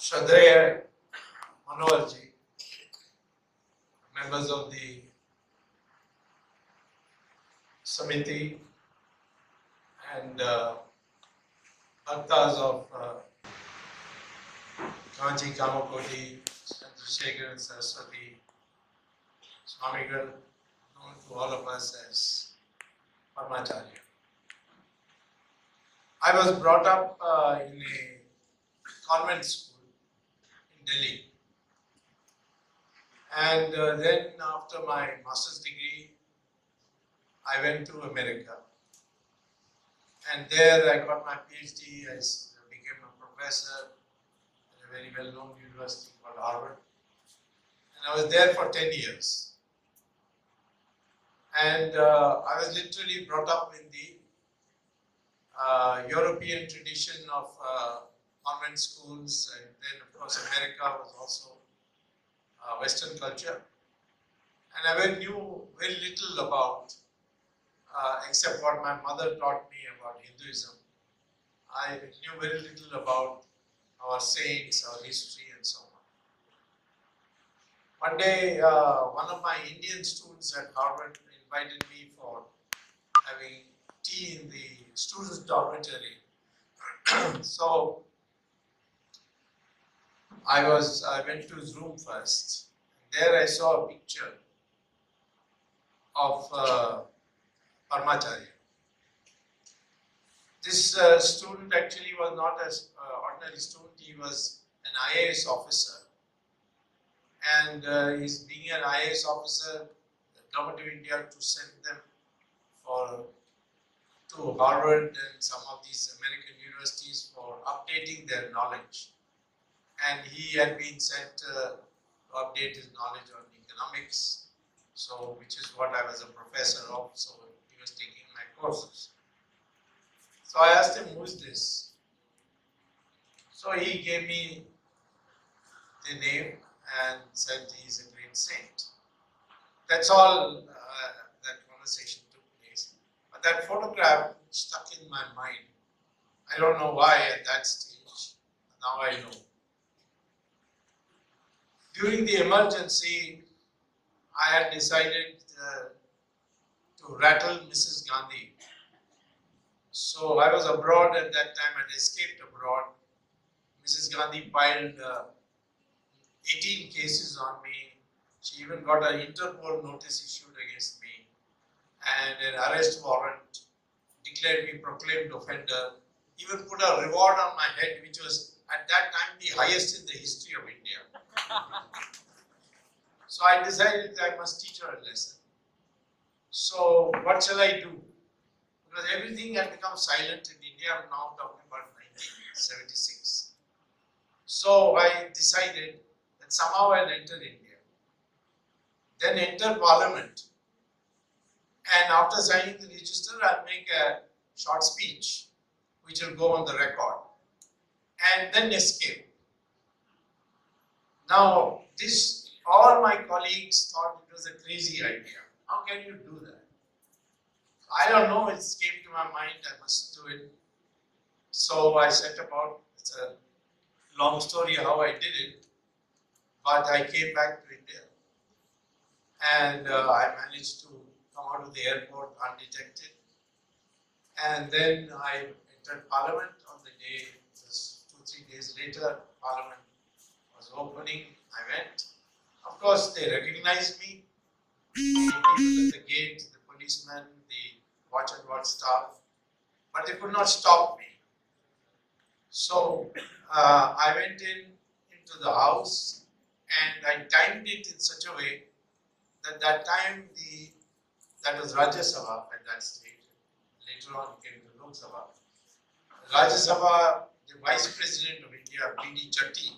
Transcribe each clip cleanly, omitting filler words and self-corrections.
Shraddheya Manoharji, members of the Samiti and Bhaktas of Kanchi Kamakoti, Chandrasekhar and Saraswati, Swamigal, known to all of us as Paramacharya. I was brought up in a convent school in Delhi. And then after my master's degree, I went to America. And there I got my PhD. I became a professor at a very well-known university called Harvard. And I was there for 10 years. And I was literally brought up in the European tradition of convent schools, and then of course America was also Western culture. And I knew very little about, except what my mother taught me about Hinduism. I knew very little about our saints, our history and so on. One day, one of my Indian students at Harvard invited me for having tea in the students' dormitory. So I went to his room first. There I saw a picture of Paramacharya. This student actually was not an ordinary student, he was an IAS officer. And he's being an IAS officer, the government of India to send them to Harvard and some of these American universities for updating their knowledge. And he had been sent to update his knowledge on economics, so which is what I was a professor of, so he was taking my courses. So I asked him, who is this? So he gave me the name and said he is a great saint. That's all that conversation took place. But that photograph stuck in my mind. I don't know why at that stage. Now I know. During the emergency, I had decided to rattle Mrs. Gandhi. So I was abroad at that time, I had escaped abroad. Mrs. Gandhi filed 18 cases on me. She even got an Interpol notice issued against me and an arrest warrant, declared me proclaimed offender, even put a reward on my head which was at that time the highest in the history of India. So I decided I must teach her a lesson. So what shall I do? Because everything had become silent in India. I'm now talking about 1976. So I decided that somehow I'll enter India, then enter Parliament, and after signing the register, I'll make a short speech which will go on the record, and then escape. Now, all my colleagues thought it was a crazy idea. How can you do that? I don't know, it came to my mind, I must do it. So I set about, it's a long story how I did it, but I came back to India. And I managed to come out of the airport undetected. And then I entered Parliament on the day, just 2-3 days later, Parliament was opening, I went. Of course, they recognized me, the people at the gate, the policemen, the watch and ward staff, but they could not stop me. So I went into the house and I timed it in such a way that time that was Rajya Sabha at that stage. Later on it came to Lok Sabha. Rajya Sabha, the Vice President of India, B.D. Chatty,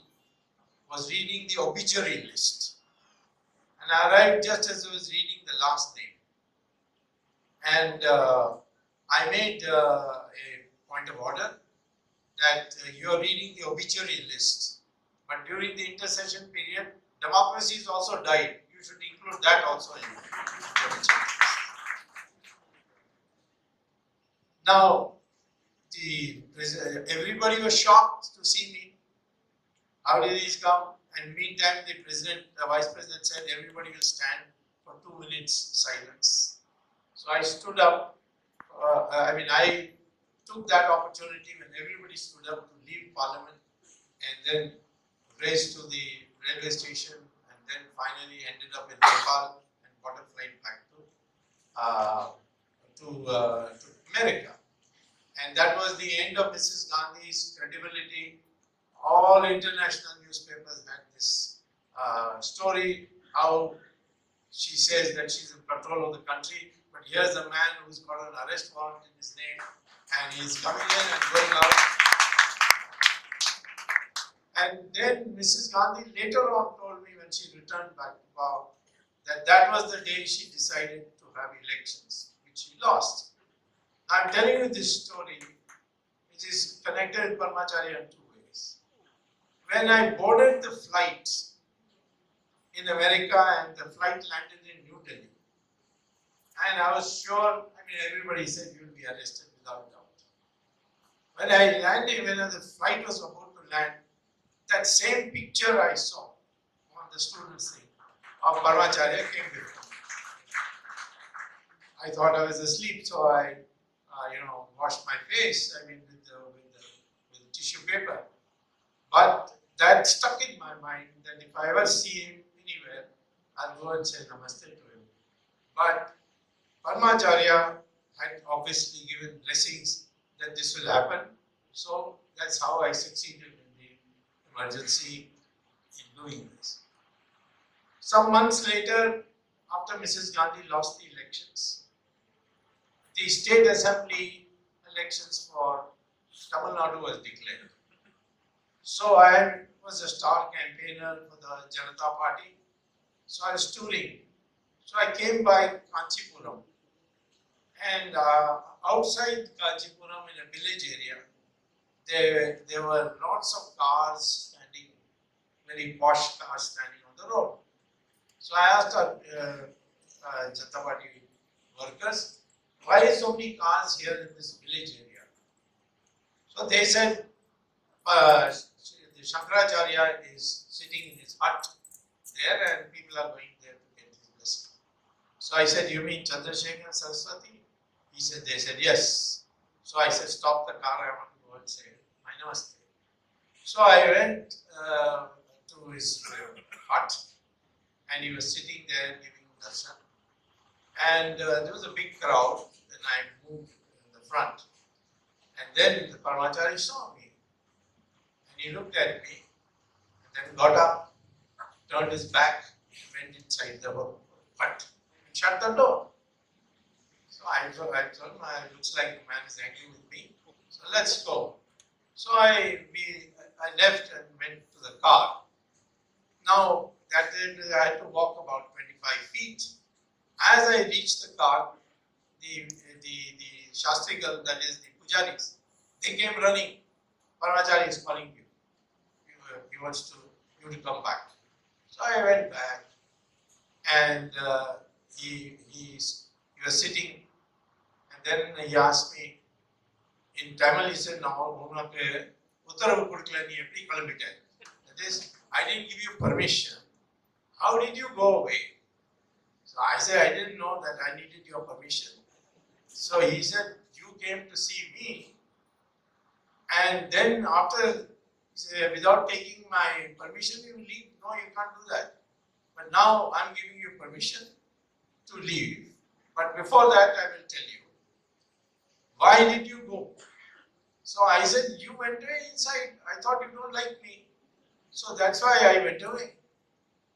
was reading the obituary list. And I arrived just as he was reading the last name. And I made a point of order that you are reading the obituary list. But during the intercession period, democracy has also died. You should include that also in the obituary list. Now, everybody was shocked to see me. How did these come? And meantime, the vice president said everybody will stand for 2 minutes silence. So I stood up. I took that opportunity when everybody stood up to leave Parliament and then raced to the railway station and then finally ended up in Nepal and got a flight back to America. And that was the end of Mrs. Gandhi's credibility. All international newspapers had this story, how she says that she's in control of the country, but here's a man who's got an arrest warrant in his name, and he's coming in and going out. And then Mrs. Gandhi later on told me when she returned back to power that that was the day she decided to have elections, which she lost. I'm telling you this story, which is connected with Paramacharya in 2 ways. When I boarded the flight in America and the flight landed in New Delhi, and I was sure, everybody said you will be arrested without doubt. When I landed, when the flight was about to land, that same picture I saw on the students' thing of Paramacharya came before me. I thought I was asleep, so I washed my face, with the tissue paper. But that stuck in my mind that if I ever see him anywhere, I'll go and say namaste to him. But Paramacharya had obviously given blessings that this will happen. So that's how I succeeded in the emergency in doing this. Some months later, after Mrs. Gandhi lost the elections, the state assembly elections for Tamil Nadu was declared. So I was a star campaigner for the Janata Party. So I was touring. So I came by Kanchipuram. And outside Kanchipuram in a village area, there were lots of cars standing, very posh cars standing on the road. So I asked our Janata Party workers, why so many cars here in this village area? So they said, the Shankaracharya is sitting in his hut there and people are going there to get his blessing. So I said, you mean Chandrasekhar Saraswati? They said, yes. So I said, stop the car, I want to go and say my namaste. So I went to his hut and he was sitting there giving darshan. And there was a big crowd, and I moved in the front. And then the Paramacharya saw me. And he looked at me, and then got up, turned his back, went inside the hut, and shut the door. So I told him, it looks like the man is angry with me, so let's go. So I left and went to the car. Now, that I had to walk about 25 feet. As I reached the car, the Shastrigal, that is the Pujaris, they came running. Paramacharya is calling you. He wants you to come back. So I went back, and he was sitting, and then he asked me in Tamil. He said, "No, uttaravu kudukala nee eppadi kalambita?" That is, I didn't give you permission. How did you go away? So I said, I didn't know that I needed your permission. So he said, you came to see me, and then after, without taking my permission, you leave. No, you can't do that. But now I'm giving you permission to leave. But before that, I will tell you. Why did you go? So I said, you went away inside. I thought you don't like me. So that's why I went away.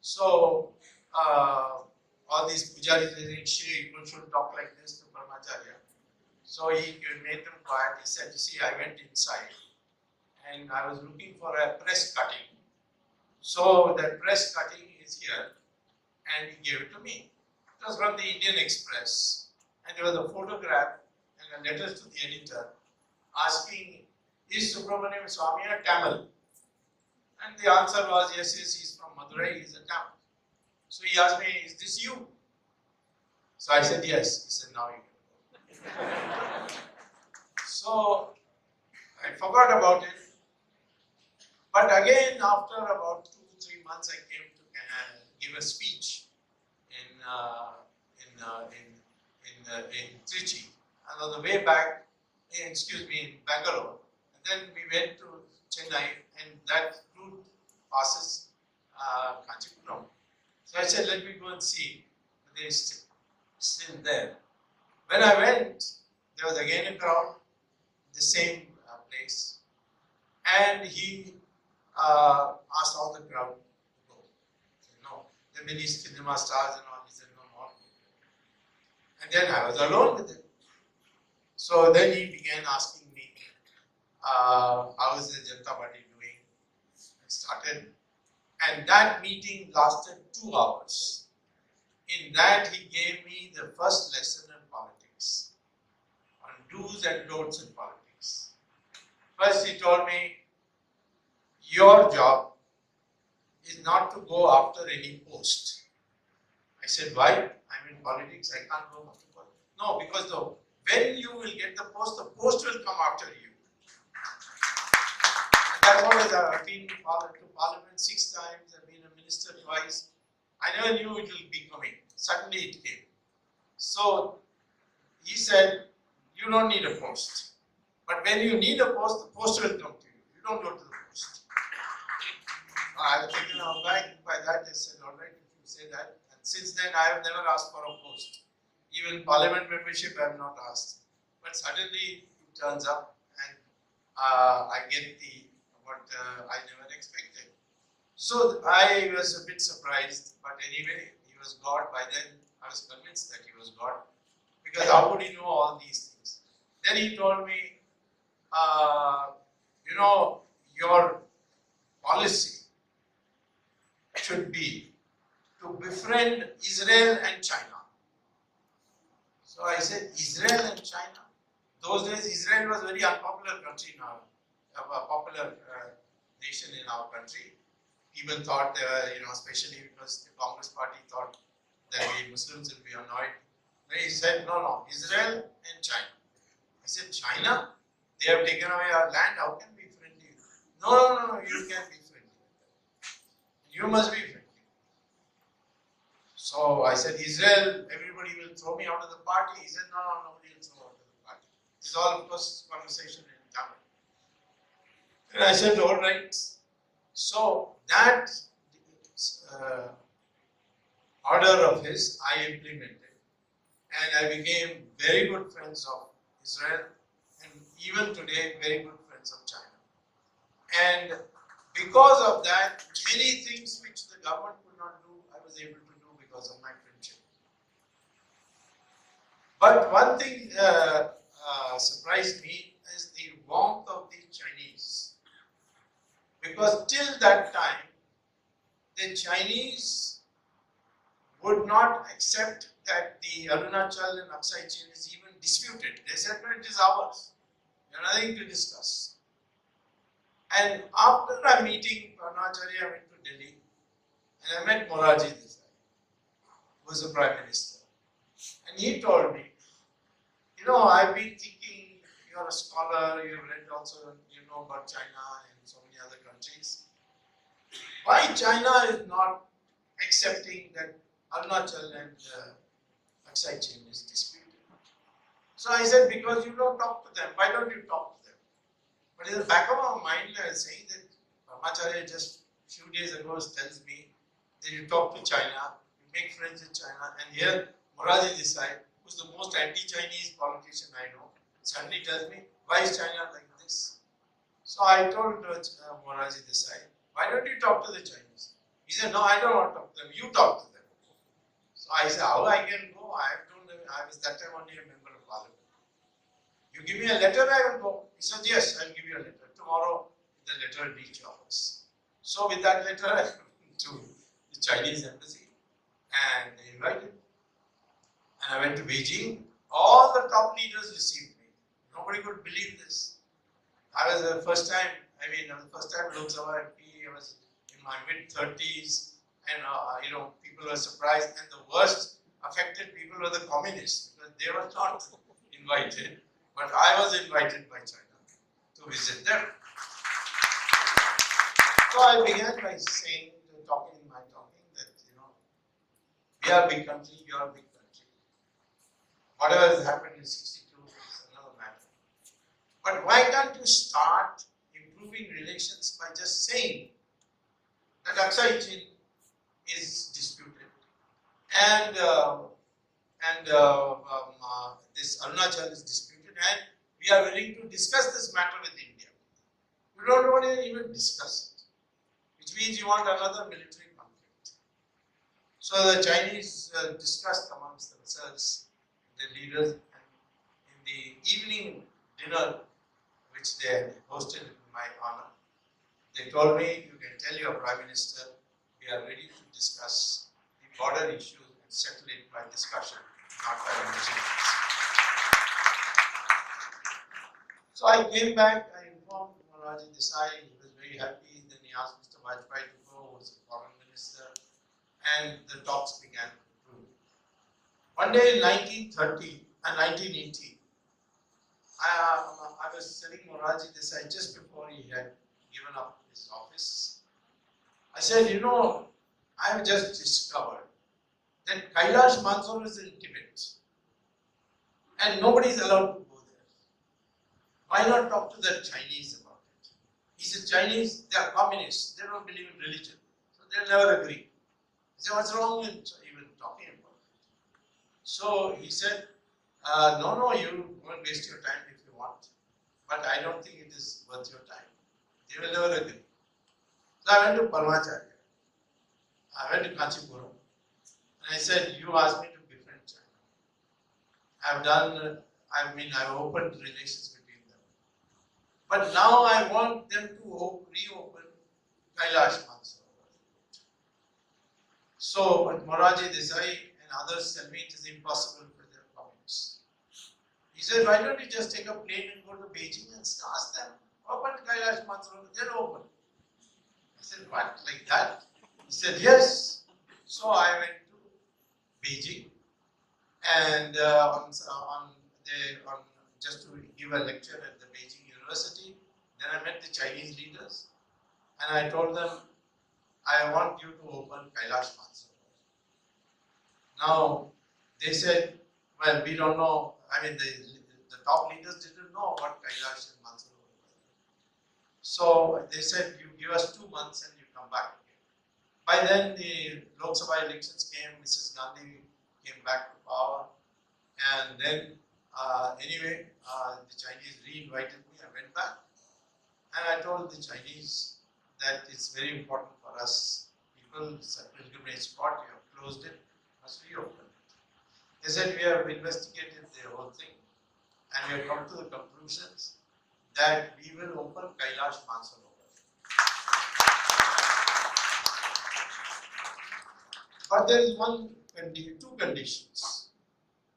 So, all these pujaris saying, you shouldn't talk like this to Paramacharya. So he made them quiet. He said, you see, I went inside and I was looking for a press cutting. So that press cutting is here, and he gave it to me. It was from the Indian Express, and there was a photograph and a letter to the editor asking, is Subramanian Swamy a Tamil? And the answer was, yes, he's from Madurai, he's a Tamil. So he asked me, is this you? So I said, yes. He said, now you can go. So I forgot about it. But again, after about 2-3 months, I came to give a speech in Trichy. And on the way back, in Bangalore, and then we went to Chennai, and that route passes Kanchipuram. So I said, let me go and see. But they still there. When I went, there was again a crowd, the same place, and he asked all the crowd to go. He said, no, there are many cinema stars and all. He said, no, not. And then I was alone with him. So then he began asking me, how is the Janata Party doing? I started, and that meeting lasted 2 hours. In that, he gave me the first lesson in politics, on do's and don'ts in politics. First, he told me, your job is not to go after any post. I said, why? I'm in politics, I can't go after politics. No, because when you will get the post will come after you. And that's what I've been to Parliament 6 times, I've been a minister twice. I never knew it will be coming. Suddenly it came. So he said, you don't need a post. But when you need a post, the post will come to you. You don't go to the post. I was taken aback by that. I said, all right, if you say that. And since then, I have never asked for a post. Even parliament membership, I have not asked. But suddenly it turns up, and I get what I never expected. So I was a bit surprised, but anyway, he was God. By then, I was convinced that he was God, because how would he know all these things? Then he told me, your policy should be to befriend Israel and China. So I said, Israel and China? Those days, Israel was a very unpopular country now, a popular nation in our country. People thought, especially because the Congress party thought that we Muslims will be annoyed. Then he said, no, Israel and China. I said, China? They have taken away our land, how can we be friendly? No, you can't be friendly. You must be friendly. So I said, Israel, everybody will throw me out of the party. He said, no, nobody will throw out of the party. This is all, of course, conversation in Tamil. And I said, all right. So that order of his, I implemented. And I became very good friends of Israel, and even today, very good friends of China. And because of that, many things which the government could not do, I was able to do because of my friendship. But one thing surprised me is the warmth of the Chinese. Because till that time, the Chinese would not accept that the Arunachal and Aksai chain is even disputed. They said, no, it is ours. There is nothing to discuss. And after a meeting, Paramacharya, I went to Delhi, and I met Morarji Desai, who was the Prime Minister. And he told me, I've been thinking, you're a scholar, you've read also, you know about China and so many other countries. Why China is not accepting that Arunachal and Aksai chain is disputed? So I said, because you don't talk to them, why don't you talk to them? But in the back of our mind, I was saying that Paramacharya just a few days ago tells me that you talk to China, you make friends with China, and here Morarji Desai, who's the most anti-Chinese politician I know, suddenly tells me, why is China like this? So I told Morarji Desai, why don't you talk to the Chinese? He said, no, I don't want to talk to them, you talk to them. So I said, how I can go? I was that time only a member of parliament. You give me a letter, I will go. He said, yes, I'll give you a letter. Tomorrow, the letter will reach your office. So with that letter, I went to the Chinese embassy, and they invited me. And I went to Beijing. All the top leaders received me. Nobody could believe this. I was the first time Lok Sabha MP, I was in my mid-30s, and people were surprised, and the worst affected people were the communists, because they were not invited, but I was invited by China to visit them. So I began by saying, talking that, we are a big country, you are a big country. Whatever has happened in 62 is another matter. But why can't you start improving relations by just saying that Aksai Chin is disputed and this Arunachal is disputed and we are willing to discuss this matter with India. You don't want to even discuss it, which means you want another military conflict. So the Chinese discussed amongst themselves, the leaders, and in the evening dinner which they hosted in my honor, they told me, you can tell your Prime Minister, we are ready to discuss the border issues and settle it by discussion, not by negotiations. So I came back, I informed Morarji Desai, he was very happy, then he asked Mr. Vajpayee to go, who was the foreign minister, and the talks began to improve. One day in 1980, I was telling Morarji Desai just before he had given up his office. I said, I have just discovered that Kailash Mansarovar is in Tibet and nobody is allowed to go there. Why not talk to the Chinese about it? He said, Chinese, they are communists, they don't believe in religion, so they'll never agree. I said, what's wrong with even talking about it? So he said, no, you won't waste your time if you want, but I don't think it is worth your time. They will never agree. So I went to Paramacharya. I went to Kanchipuram. And I said, you asked me to befriend China. I've opened relations between them. But now I want them to reopen Kailash Mansarovar. So, but Morarji Desai and others tell me it is impossible for their communists. He said, why don't you just take a plane and go to Beijing and ask them, open Kailash Mansarovar, they'll open. I said, what, like that? He said, yes. So I went to Beijing and just to give a lecture at the Beijing University. Then I met the Chinese leaders and I told them, I want you to open Kailash Mansarovar. Now, they said, well, we don't know. The top leaders didn't know what Kailash and Mansarovar was. So they said, you give us 2 months and you come back again. By then, the Lok Sabha elections came, Mrs. Gandhi came back to power, and then, the Chinese re-invited me, I went back, and I told the Chinese that it's very important for us, people, it's a pilgrimage spot, you have closed it, must reopen it. They said, we have investigated the whole thing, and we have come to the conclusions that we will open Kailash Mansarovar. But there is two conditions.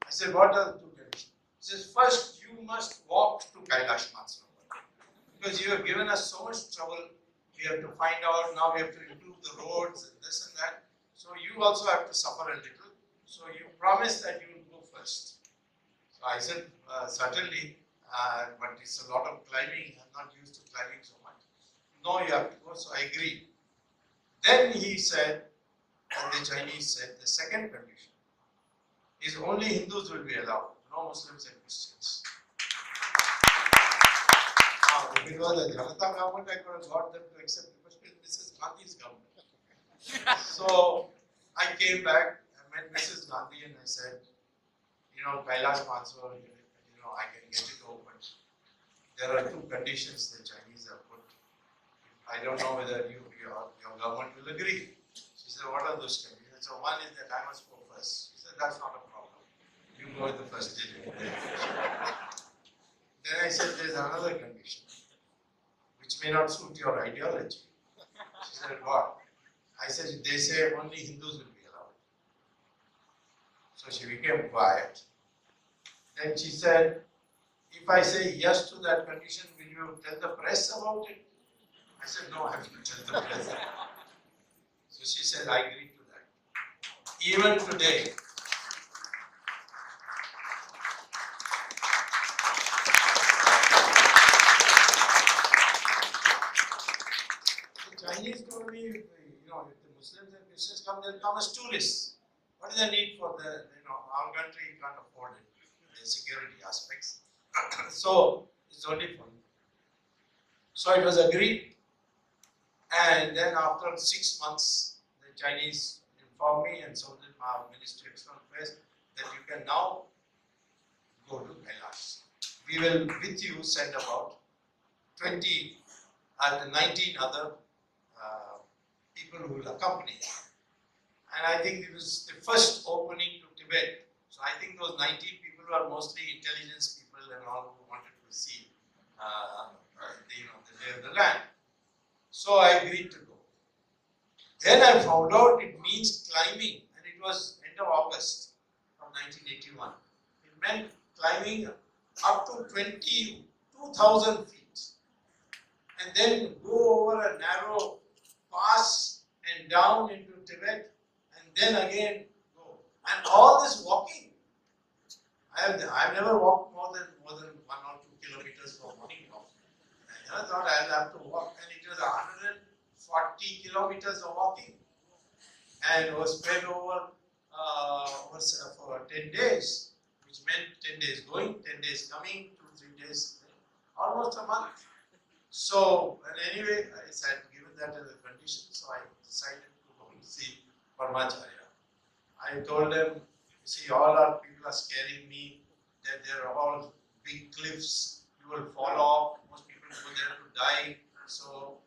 I said, what are the 2 conditions? He says, first, you must walk to Kailash Mansarovar. Because you have given us so much trouble, we have to find out, now we have to improve the roads and this and that. So you also have to suffer a little. So you promise that you will go first. So I said, certainly, but it's a lot of climbing, I'm not used to climbing so much. No, you have to go, so I agreed. Then he said, and the Chinese said, the second condition is only Hindus will be allowed, no Muslims and Christians. Now, if it was the Janata government, I could have got them to accept it, but Mrs. Gandhi's government. So I came back, I met Mrs. Gandhi and I said, Kailash Mansarovar, I can get it open. There are 2 conditions the Chinese have put. I don't know whether your government will agree. She said, what are those conditions? So one is that I must go first. She said, that's not a problem. You go in the first day. Then I said, there's another condition, which may not suit your ideology. She said, what? I said, they say only Hindus will be allowed. So she became quiet. Then she said, if I say yes to that condition, will you tell the press about it? I said, no, I have to tell the press. So she said, I agree to that. Even today, the Chinese told me, if the Muslims and Christians come, they'll come as tourists. What is the need for our country can't afford it, the security aspects. So it's only for me. So it was agreed, and then after 6 months, the Chinese informed me, and so did my Ministry of External Affairs, that you can now go to Kailash. We will, with you, send about 20 and 19 other people who will accompany you. And I think it was the first opening to Tibet. So I think those 19 people were mostly intelligence people and all who wanted to see the lay of the land. So I agreed to go. Then I found out it means climbing, and it was end of August of 1981. It meant climbing up to 22,000 feet, and then go over a narrow pass and down into Tibet, and then again go. And all this walking. I've never walked more than 1 or 2 kilometers for morning walk. I never thought I'd have to walk, and it was 140 kilometers of walking, and it was spread over for 10 days, which meant 10 days going, 10 days coming, 2-3 days, almost a month. So, and anyway, I said, given that as a condition, so I decided to go and see Paramacharya. I told them, you see, all our people are scaring me, that they're all big cliffs, you will fall off, most people go there to die, so,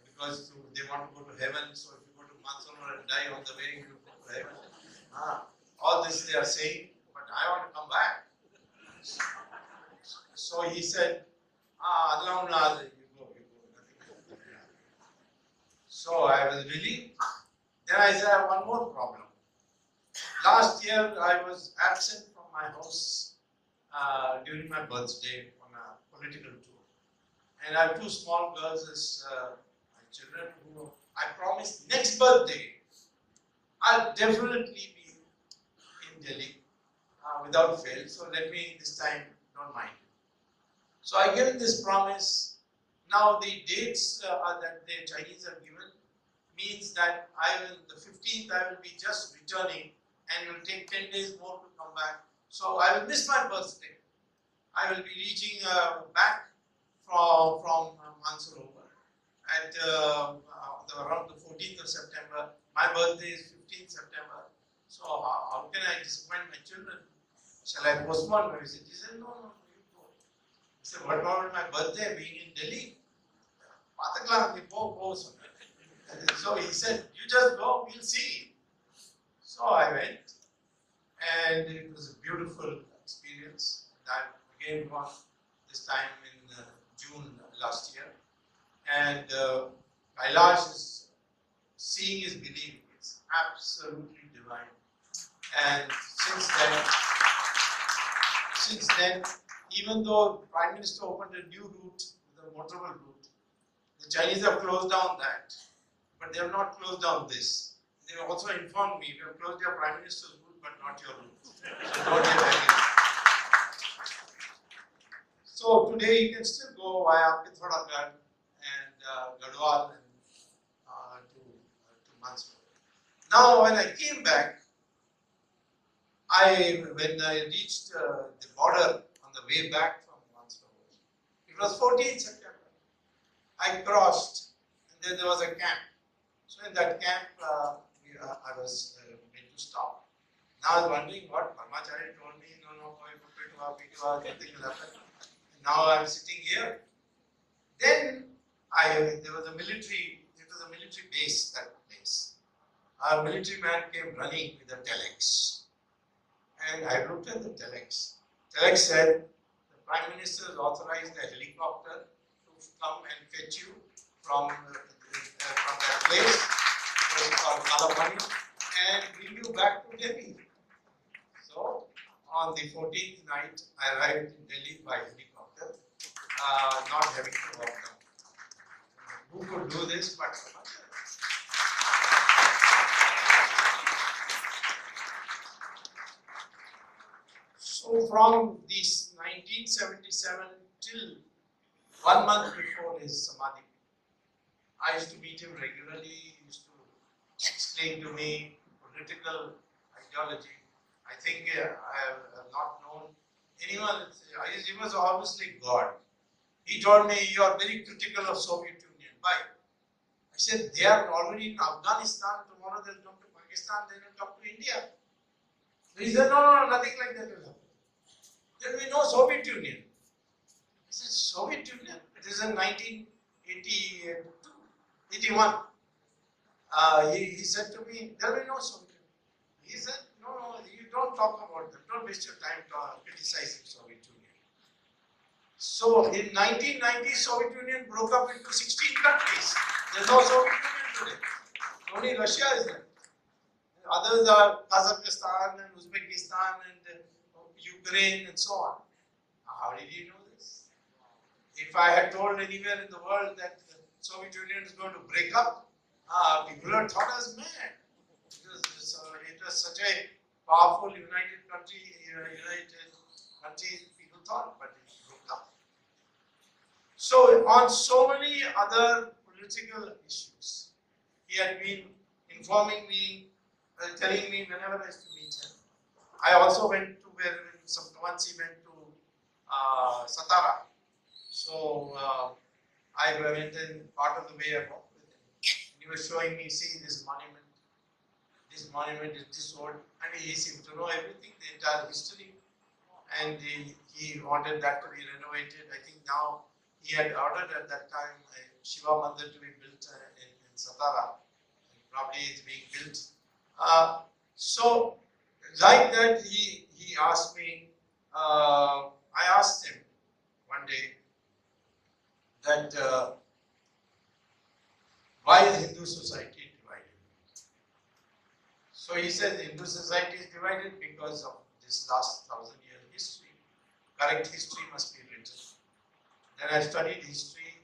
because they want to go to heaven, so if you go to Mansarov and die on the way, you will go to heaven. All this they are saying, but I want to come back. So he said, you go, nothing. So I was relieved. Then I said, I have one more problem. Last year I was absent from my house during my birthday on a political tour. And I have 2 small girls as my children who I promised next birthday I'll definitely be in Delhi without fail. So let me this time don't mind. So I given this promise. Now the dates that the Chinese have given means that the 15th I will be just returning, and it will take 10 days more to come back. So I will miss my birthday. I will be reaching back from Mansarovar at around the 14th of September. My birthday is 15th September. So how can I disappoint my children? Shall I postpone my visit? He said, no, you go. He said, what about my birthday being in Delhi? So he said, you just go, we'll see. So I went, and it was a beautiful experience. I've again gone this time in June last year. And Kailash is seeing is believing. It's absolutely divine. And since then, even though Prime Minister opened a new route, the motorable route, the Chinese have closed down that, but they have not closed down this. They have also informed me, we have closed your Prime Minister's route, but not your route. So don't get angry. So today you can still go via Pithoragarh and Gadwal and to Mansarov. Now when I came back, when I reached the border on the way back from Mansarov, it was 14th September. I crossed, and then there was a camp. So in that camp, I was made to stop. Now I was wondering what Paramacharya told me, no, nothing will happen. Now I am sitting here. Then there was a military, it was a military base, that place. A military man came running with a telex. And I looked at the telex. Telex said, the Prime Minister has authorized a helicopter to come and fetch you from that place, called Kalapani, and bring you back to Delhi. So, on the 14th night, I arrived in Delhi by helicopter, not having to walk down. Who could do this but So from this 1977 till 1 month before his Samadhi, I used to meet him regularly. He used to explain to me political ideology. I think I have not known anyone. He was obviously God. He told me, you are very critical of Soviet Union. Why? I said, they are already in Afghanistan. Tomorrow they'll come to Pakistan. They will come to India. So he said, no, nothing like that will happen. Then we know Soviet Union. I said, Soviet Union? It is in 1982, 81. He said to me, there will be no Soviet Union. He said, no, you don't talk about them. Don't waste your time criticizing Soviet Union. So in 1990, Soviet Union broke up into 16 countries. There's no Soviet Union today. Only Russia is there. Others are Kazakhstan and Uzbekistan and Ukraine and so on. How did you know this? If I had told anywhere in the world that the Soviet Union is going to break up, people would have thought I was mad. It was such a powerful united country, people thought, but it broke up. So on so many other political issues, he had been informing me, telling me whenever I used to meet him. I also went to once he went to Satara. So I went in part of the way I walked with him. He was showing me, see this monument. This monument is this old. I mean, he seemed to know everything, the entire history. And he wanted that to be renovated. I think now he had ordered at that time a Shiva Mandir to be built in Satara. Probably it's being built. So, like that, he asked me, I asked him one day that why is Hindu society divided? So he said Hindu society is divided because of this last 1,000-year history. Correct history must be written. Then I studied history,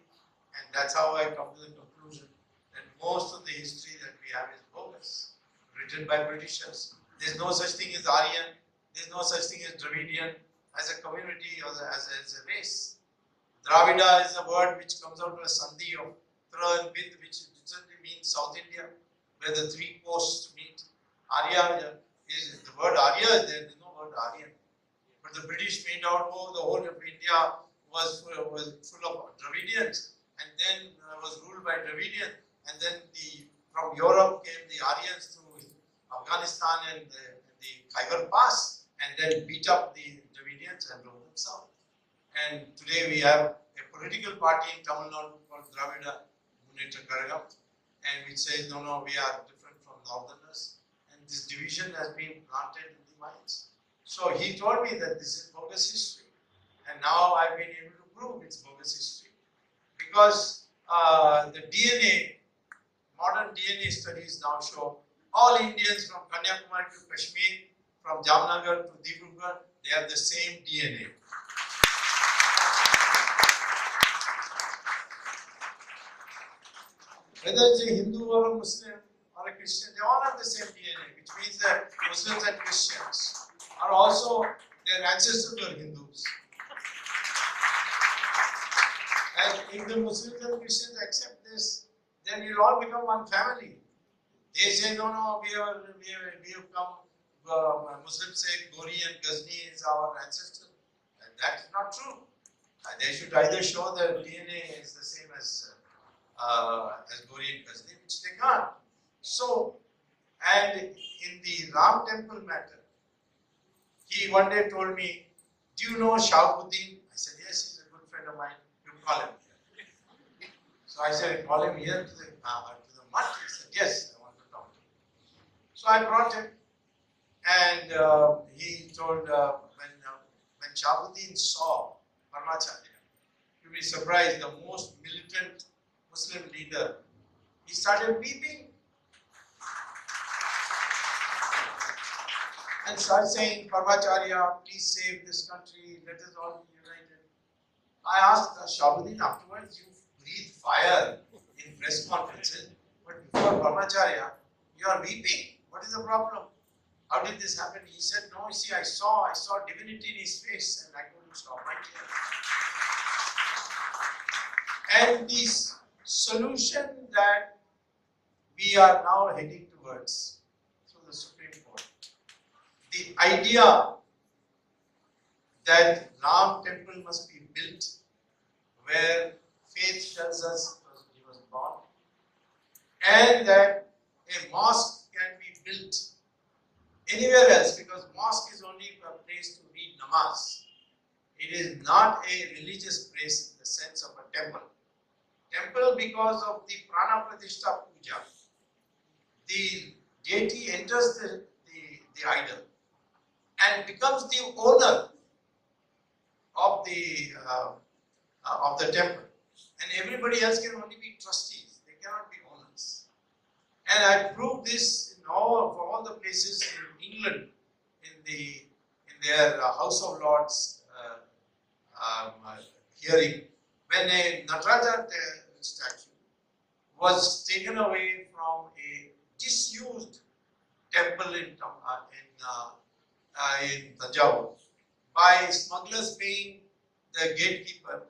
and that's how I come to the conclusion that most of the history that we have is bogus, written by Britishers. There's no such thing as Aryan, there's no such thing as Dravidian as a community or as a race. Dravida is a word which comes out of a sandhi of Tra and Vid, which literally means South India, where the three coasts meet. Arya is the word Arya is there no word Aryan. But the British made out, the whole of India was full of Dravidians, and then was ruled by Dravidian, and then from Europe came the Aryans through Afghanistan and the Khyber Pass, and then beat up the Dravidians and drove them south. And today we have a political party in Tamil Nadu called Dravida Munnetra Kazhagam, and which says, no, we are different from Northerners, and this division has been planted in the minds. So he told me that this is bogus history, and now I've been able to prove it's bogus history, because the DNA, modern DNA studies now show all Indians from Kanyakumari to Kashmir, from Jamnagar to Dibrugarh, they have the same DNA. Whether it's a Hindu or a Muslim or a Christian, they all have the same DNA, which means that Muslims and Christians are also, their ancestors were Hindus. And if the Muslims and Christians accept this, then we'll all become one family. They say, no, we have come, Muslims say Gori and Ghazni is our ancestor. And that's not true. They should either show that DNA is the same as Gori and Ghazni, which they can't. So, and in the Ram temple matter, he one day told me, do you know Shahabuddin? I said, yes, he's a good friend of mine. You call him here. So I said, call him here to the mutt. He said, yes, I want to talk to him. So I brought him, and he told, when Shahabuddin saw Paramacharya, you'll be surprised, the most militant Muslim leader, he started weeping and started saying, Paramacharya, please save this country, let us all be united. I asked Shahabuddin afterwards, you breathe fire in press conferences, but before Paramacharya, you are weeping. What is the problem? How did this happen? He said, no, you see, I saw divinity in his face and I couldn't stop my tears. And these solution that we are now heading towards through the Supreme Court. The idea that Ram temple must be built where faith tells us he was born, and that a mosque can be built anywhere else, because mosque is only a place to read namaz. It is not a religious place in the sense of a temple. Temple, because of the prana pratishtha puja, the deity enters the idol and becomes the owner of the temple, and everybody else can only be trustees. They cannot be owners. And I proved this for all the places in England in their House of Lords hearing, when a Nataraja statue was taken away from a disused temple in Tanjavur by smugglers paying the gatekeeper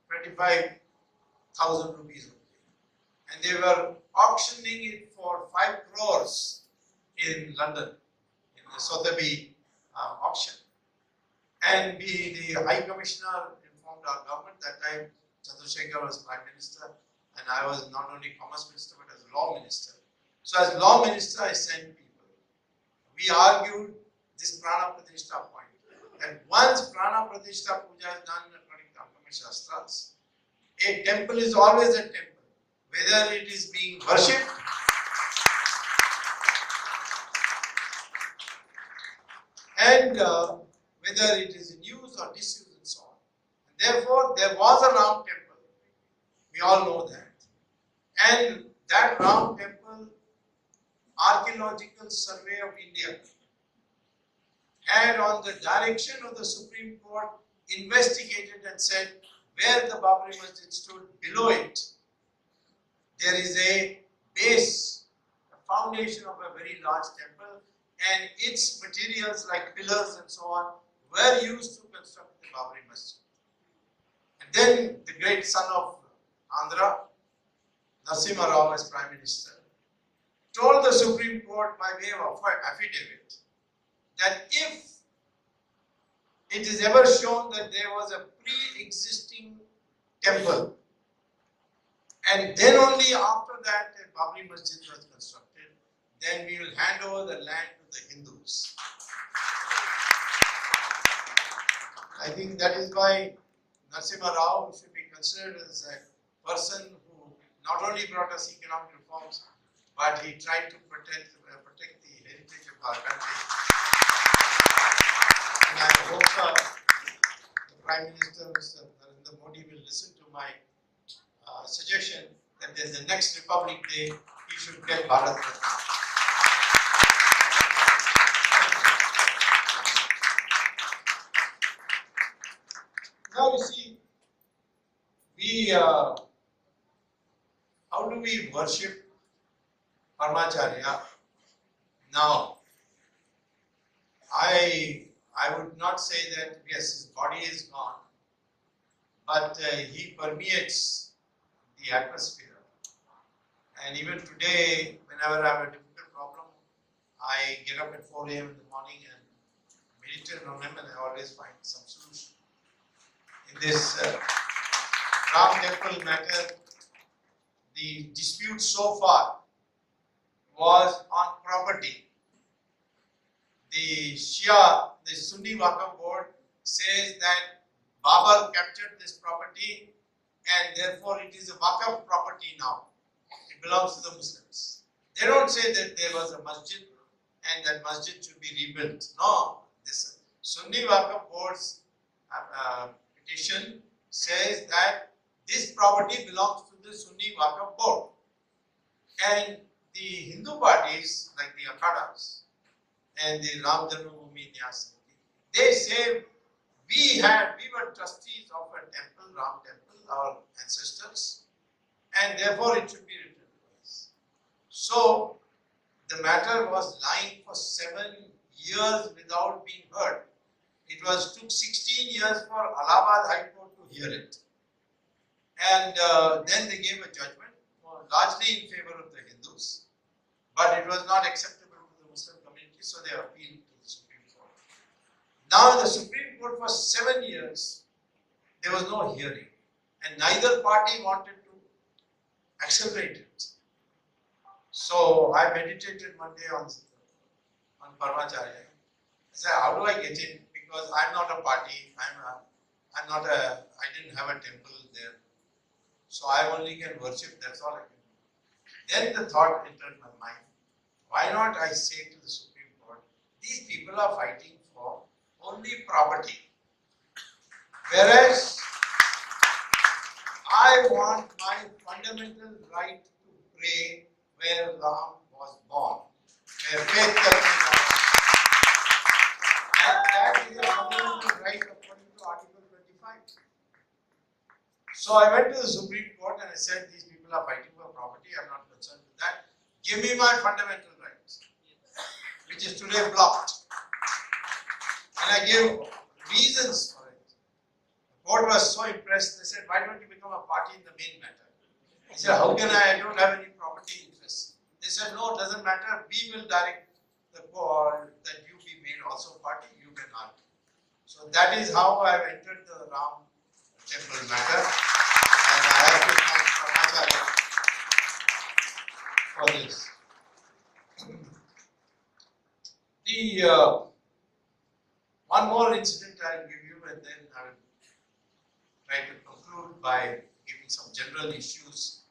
25,000 rupees, and they were auctioning it for 5 crores in London, in the Sotheby's auction. And the High Commissioner informed our government. That time Chandrasekhar was Prime Minister and I was not only Commerce Minister but as Law Minister. So as Law Minister I sent people. We argued this Prana Pratishtha point, that once Prana Pratishtha Puja is done according to Agama Shastras, a temple is always a temple, whether it is being worshipped and whether it is in use or disuse and so on. And therefore, there was a Ram temple. We all know that. And that Ram temple, Archaeological Survey of India had, on the direction of the Supreme Court, investigated and said where the Babri Masjid stood, below it, there is a base, a foundation of a very large temple, and its materials like pillars and so on were used to construct the Babri Masjid. And then the great son of Andhra, Narasimha Rao as Prime Minister, told the Supreme Court by way of affidavit that if it is ever shown that there was a pre-existing temple and then only after that a Babri Masjid was constructed, then we will hand over the land to the Hindus. I think that is why Narasimha Rao should be considered as a person who not only brought us economic reforms, but he tried to protect the heritage of our country. And I hope the Prime Minister, Mr. Narendra Modi, will listen to my suggestion that in the next Republic Day, he should get Bharat Ratna. Now you see, how do we worship Paramacharya now? I would not say that yes, his body is gone, but he permeates the atmosphere. And even today, whenever I have a difficult problem, I get up at 4 a.m. in the morning and meditate on him, and I always find some solution. In this Ram temple matter, the dispute so far was on property. The Sunni Waqf board says that Babur captured this property and therefore it is a Waqf property now. It belongs to the Muslims. They don't say that there was a masjid and that masjid should be rebuilt. No, this Sunni Waqf board's petition says that this property belongs to the Sunni Waqf board. And the Hindu parties like the Akhadas and the Ram Janmabhoomi Nyas, they say we were trustees of a temple, Ram temple, our ancestors, and therefore it should be returned to us. So the matter was lying for 7 years without being heard. It took 16 years for Allahabad High Court to hear it. And then they gave a judgment, largely in favor of the Hindus, but it was not acceptable to the Muslim community, so they appealed to the Supreme Court. Now in the Supreme Court for 7 years, there was no hearing, and neither party wanted to accelerate it. So I meditated one day on Paramacharya. I said, how do I get in? Because I'm not a party, I didn't have a temple there. So I only can worship, that's all I can do. Then the thought entered my mind, why not I say to the Supreme Court, these people are fighting for only property. Whereas I want my fundamental right to pray where Ram was born, where faith can be born. And that is a fundamental right according to Article 25. So I went to the Supreme Court and I said, these people are fighting for property, I'm not concerned with that. Give me my fundamental rights, which is today blocked. And I gave reasons for it. The court was so impressed, they said, why don't you become a party in the main matter? I said, how can I don't have any property interests. They said, no, it doesn't matter, we will direct the court that you be made also party, you can argue. So that is how I have entered the Ram temple matter, and I have to thank Paramacharya for this. One more incident I will give you, and then I will try to conclude by giving some general issues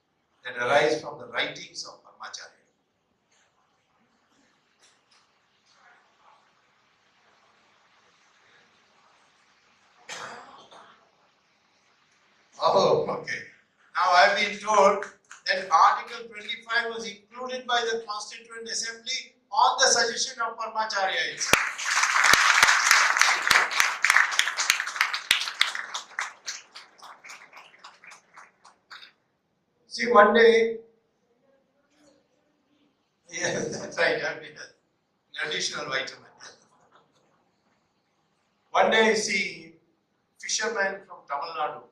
that arise from the writings of Paramacharya. Oh, okay. Now I have been told that Article 25 was included by the Constituent Assembly on the suggestion of Paramacharya itself. See, one day, yes, that's right, I mean, an additional vitamin. One day, see, fishermen from Tamil Nadu,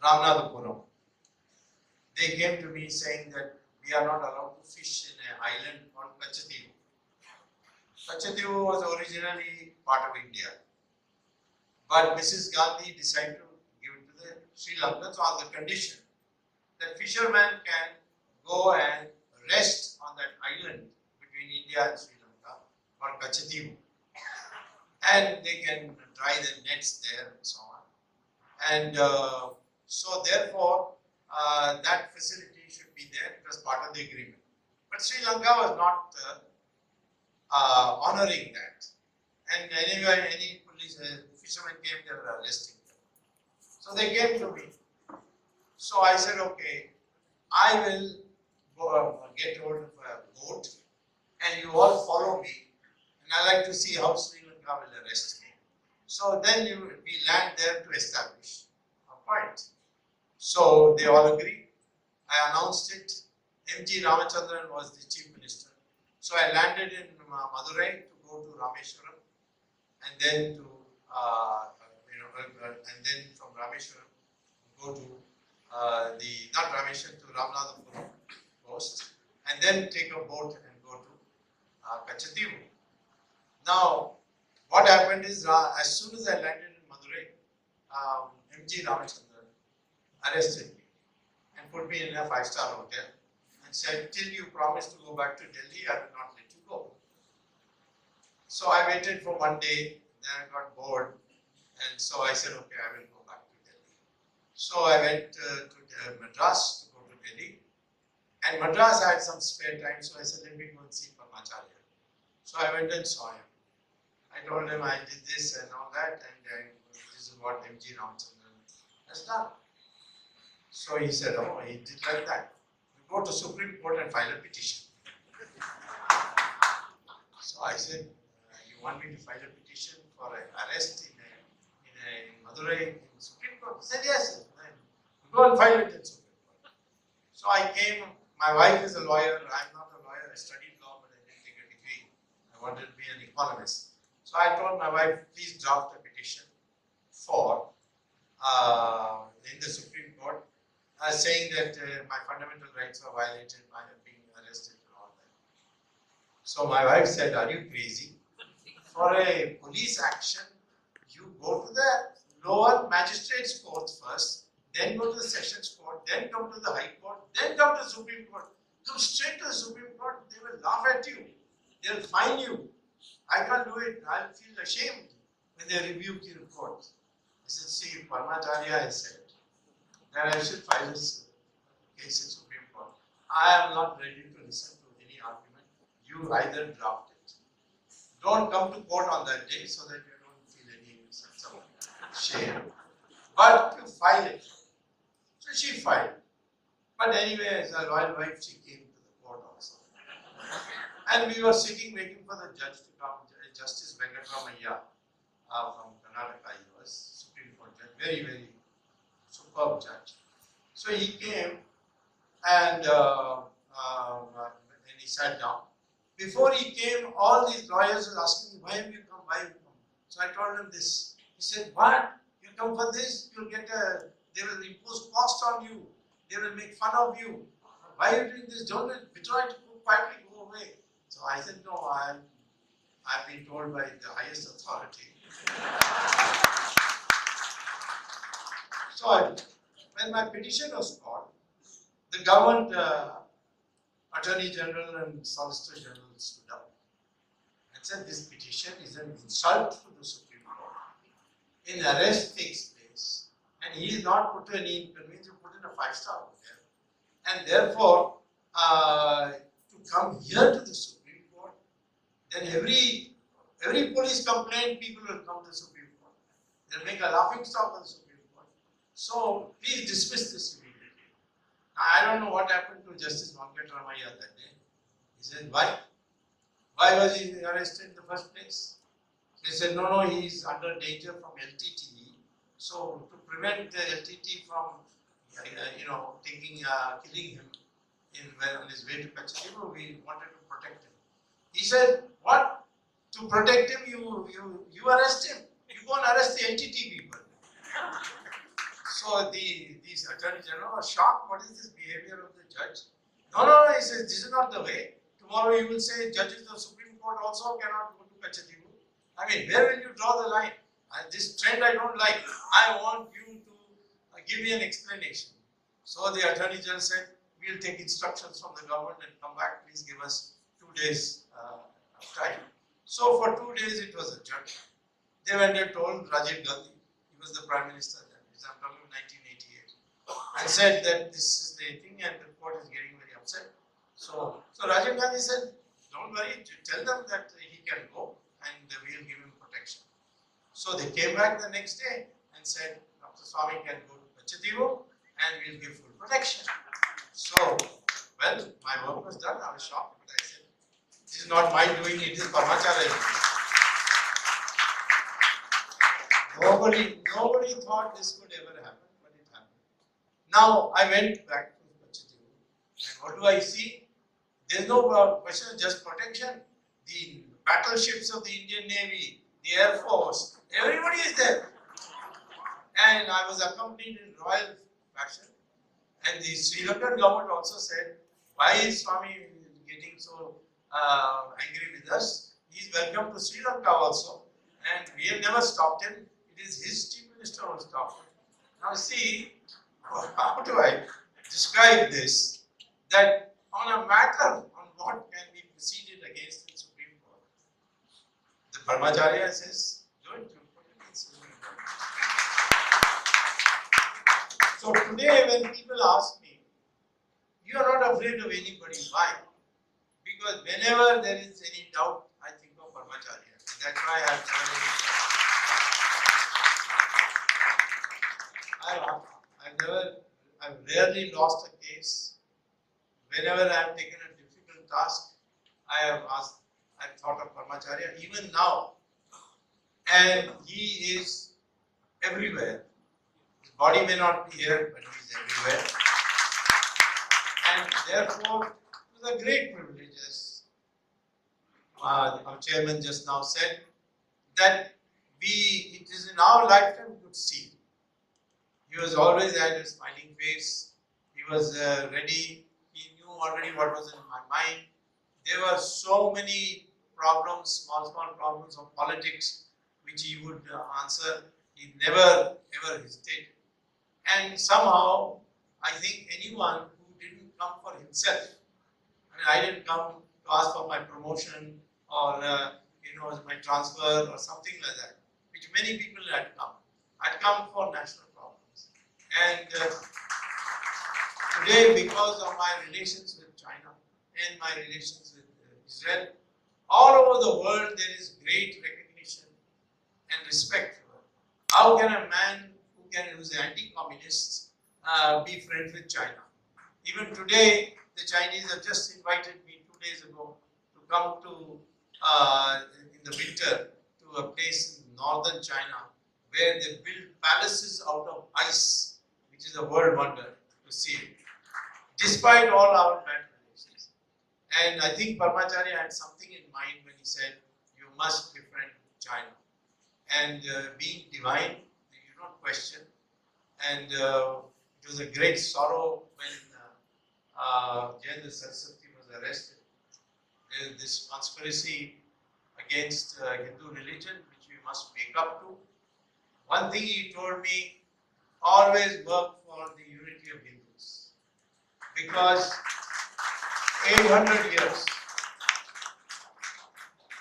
Ramanathapuram, they came to me saying that we are not allowed to fish in an island called Kachadivu. Kachadivu was originally part of India, but Mrs. Gandhi decided to give it to the Sri Lankans on the condition that fishermen can go and rest on that island between India and Sri Lanka called Kachadivu, and they can dry their nets there and so on. And so therefore, that facility should be there. It was part of the agreement. But Sri Lanka was not honoring that. And anyway, any police fishermen came, they were arresting them. So they came to me. So I said, okay, I will go get hold of a boat, and you all follow me, and I like to see how Sri Lanka will arrest me. So then we land there to establish a point. So they all agreed. I announced it. M.G. Ramachandran was the chief minister. So I landed in Madurai to go to Rameshwaram, and then to and then from Rameshwaram go to not Rameshwaram, to Ramanathapuram coast, and then take a boat and go to Kachadivu. Now, what happened is, as soon as I landed in Madurai, M.G. Ramachandran arrested me and put me in a 5-star hotel and said, till you promise to go back to Delhi, I will not let you go. So I waited for one day, then I got bored, and so I said, okay, I will go back to Delhi. So I went to Madras to go to Delhi, and Madras I had some spare time, so I said, let me go and see Paramacharya. So I went and saw him. I told him I did this and all that, and this is what M.G. Ramachandran has done. So he said, oh, he did like that. You go to Supreme Court and file a petition. So I said, you want me to file a petition for an arrest in Madurai in Supreme Court? He said, yes. Go and file it in Supreme Court. So I came, my wife is a lawyer, I'm not a lawyer, I studied law but I didn't take a degree. I wanted to be an economist. So I told my wife, please draft a petition for in the Supreme Court, saying that my fundamental rights are violated by being arrested and all that. So my wife said, "Are you crazy? For a police action, you go to the lower magistrates court first, then go to the sessions court, then come to the High Court, then come to the Supreme Court. Come straight to the Supreme Court, they will laugh at you. They will fine you. I can't do it. I'll feel ashamed when they rebuke you in court." I said, "See, Paramacharya has said that I should file this case in Supreme Court. I am not ready to listen to any argument. You either draft it. Don't come to court on that day so that you don't feel any sense of shame. But you file it." So she filed. But anyway, as a loyal wife, she came to the court also. And we were sitting waiting for the judge to come, Justice Venkatramayya from Karnataka. He was Supreme Court judge, very, very superb judge. So he came and he sat down. Before he came, all these lawyers were asking me, "Why have you come? Why have you come?" So I told him this. He said, "What? You come for this? You'll get they will impose cost on you. They will make fun of you. Why are you doing this? Don't withdraw it, quietly go away." So I said, "No, I've been told by the highest authority." So when my petition was called, the government Attorney General and Solicitor General stood up and said, "This petition is an insult to the Supreme Court. An arrest takes place and he is not put to any inconvenience, you put in a 5-star hotel. And therefore, to come here to the Supreme Court, then every police complaint, people will come to the Supreme Court. They'll make a laughing stock of the Supreme Court. So please dismiss this immediately." I don't know what happened to Justice Venkatramayya that day. He said, "Why? Why was he arrested in the first place?" They said, "No, he is under danger from LTT. So to prevent the LTT from, killing him on his way to Kachadibu, we wanted to protect him." He said, "What? To protect him, you arrest him? You go and arrest the LTT people." So these Attorney General was shocked. What is this behavior of the judge? No, he says, "This is not the way. Tomorrow you will say judges of the Supreme Court also cannot go to Kachadibu. I mean, where will you draw the line? This trend I don't like. I want you to give me an explanation." So the Attorney General said, "We'll take instructions from the government and come back. Please give us 2 days of time." So for 2 days it was adjourned. They went and told Rajiv Gandhi, he was the Prime Minister then, I'm talking 1988, and said that this is the thing and the court is getting very upset. So Rajiv Gandhi said, "Don't worry, tell them that he can go and we'll give him protection." So they came back the next day and said, "Dr. Swami can go to Kachadibu and we'll give full protection." So, well, my work was done. I was shocked, but I said, "This is not my doing, it is Paramacharya's doing." Nobody thought this could ever happen, but it happened. Now, I went back to Kachadibu, and what do I see? There's no question of just protection. The battleships of the Indian Navy, the Air Force, everybody is there. And I was accompanied in royal fashion. And the Sri Lankan government also said, "Why is Swami getting so angry with us? He is welcome to Sri Lanka also. And we have never stopped him. It is his chief minister who stopped him." Now see, how do I describe this? That on a matter on what can be proceeded against the Supreme Court, the Paramacharya says, "Do it, put it in Supreme Court." So today when people ask me, "You are not afraid of anybody, why?" Because whenever there is any doubt, I think of Paramacharya. And that's why I've rarely lost a case. Whenever I have taken a difficult task, I've thought of Paramacharya, even now. And he is everywhere. His body may not be here, but he is everywhere. And therefore, it was a great privilege, as our chairman just now said, that it is in our lifetime we could see He was always had a smiling face. He was ready. He knew already what was in my mind. There were so many problems, small problems of politics, which he would answer. He never ever hesitated. And somehow, I think anyone who didn't come for himself, I didn't come to ask for my promotion or my transfer or something like that, which many people had come. I'd come for national problems. And today, because of my relations with China and my relations with Israel, all over the world there is great recognition and respect for her. How can a man who's anti-communist be friends with China? Even today, the Chinese have just invited me 2 days ago to come to in the winter to a place in northern China where they build palaces out of ice, which is a world wonder to see it, despite all our bad relations. And I think Paramacharya had something in mind when he said, you must befriend China. And being divine, you don't question. And it was a great sorrow when Jayendra Saraswati was arrested. There is this conspiracy against Hindu religion, which we must make up to. One thing he told me, always work for the unity of Hindus. Because 800 years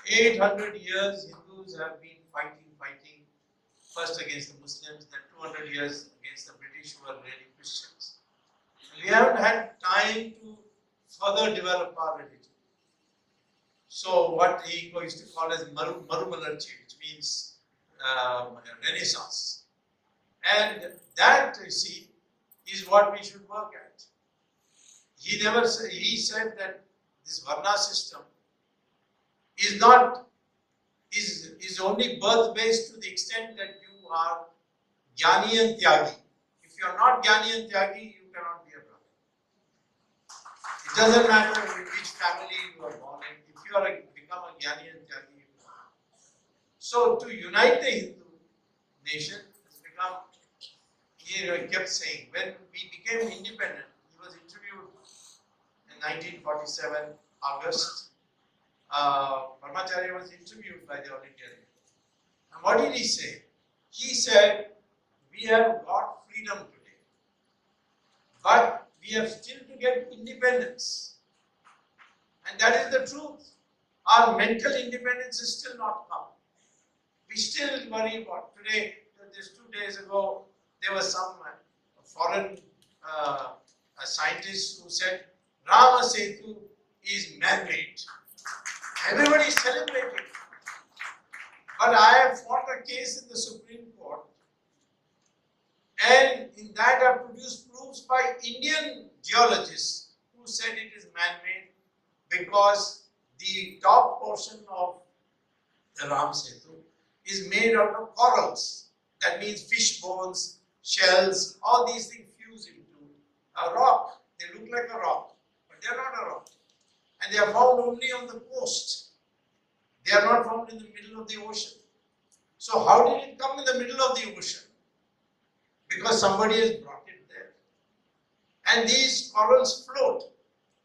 Hindus have been fighting, first against the Muslims, then 200 years against the British who were really Christians. We haven't had time to further develop our religion. So what he used to call as Marumalarchi, which means Renaissance. And that, you see, is what we should work at. He said that this Varna system is only birth-based to the extent that you are Jnani and Tyagi. If you are not Jnani and Tyagi, you cannot be a brother. It doesn't matter in which family you are born in. If you become a Jnani and Tyagi, you cannot. So to unite the Hindu nation has become, he kept saying, when we became independent, he was interviewed in 1947, August. Paramacharya was interviewed by the All India Radio. And what did he say? He said, we have got freedom today, but we have still to get independence. And that is the truth. Our mental independence is still not come. We still worry about today. Just 2 days ago, there was some foreign scientist who said, Rama Setu is man-made. Everybody is celebrating. But I have fought a case in the Supreme Court, and in that I produced proofs by Indian geologists who said it is man-made because the top portion of the Ram Setu is made out of corals. That means fish bones, shells, all these things fuse into a rock. They look like a rock, but they are not a rock. And they are found only on the coast. They are not found in the middle of the ocean. So how did it come in the middle of the ocean? Because somebody has brought it there. And these corals float.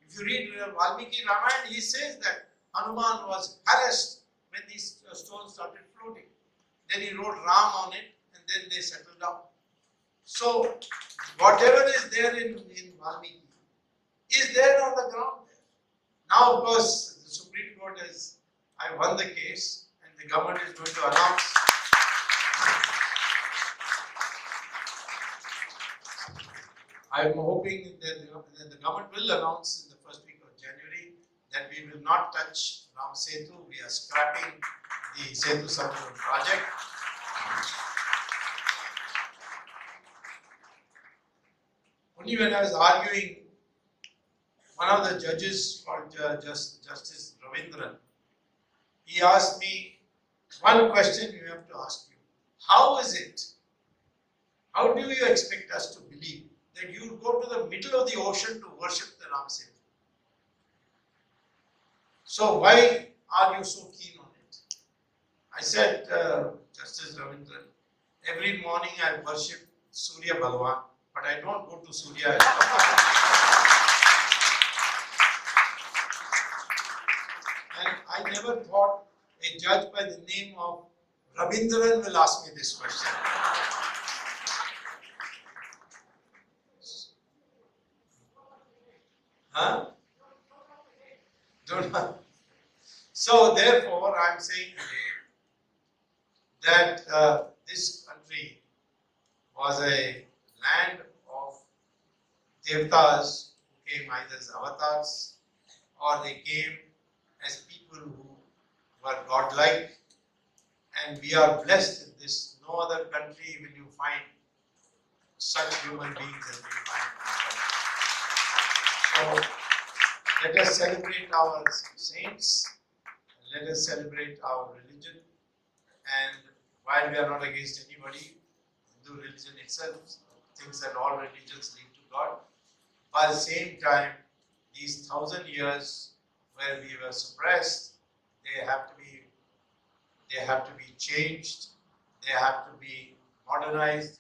If you read Valmiki Ramayana, he says that Hanuman was harassed when these stones started floating. Then he wrote Ram on it, and then they settled down. So whatever is there in Valmiki is there on the ground there. Now, of course, the Supreme Court has, I won the case, and the government is going to announce. I'm hoping that the government will announce in the first week of January that we will not touch Ram Setu. We are scrapping the Setu Samudram project. Only when I was arguing, one of the judges called Justice Ravindran, he asked me, one question you have to ask you. How is it? How do you expect us to believe that you would go to the middle of the ocean to worship the Ram Setu? So why are you so keen on it? I said, Justice Ravindran, every morning I worship Surya Bhagwan, but I don't go to Surya. And I never thought a judge by the name of Rabindran will ask me this question. Huh? Don't know. So therefore, I am saying today that this country was a land of devtas who came either as avatars or they came as people who were godlike, and we are blessed in this. No other country will you find such human beings as we find in our country. So let us celebrate our saints, let us celebrate our religion, and while we are not against anybody, Hindu religion itself thinks that all religions lead to God. But at the same time, these 1,000 years where we were suppressed, they have to be changed, they have to be modernized,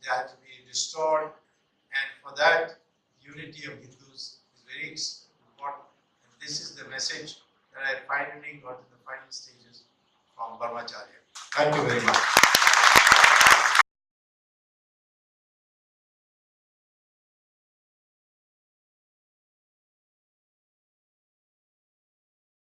they have to be restored, and for that, unity of Hindus is very important. And this is the message that I finally got in the final stages from Paramacharya. Thank you very much.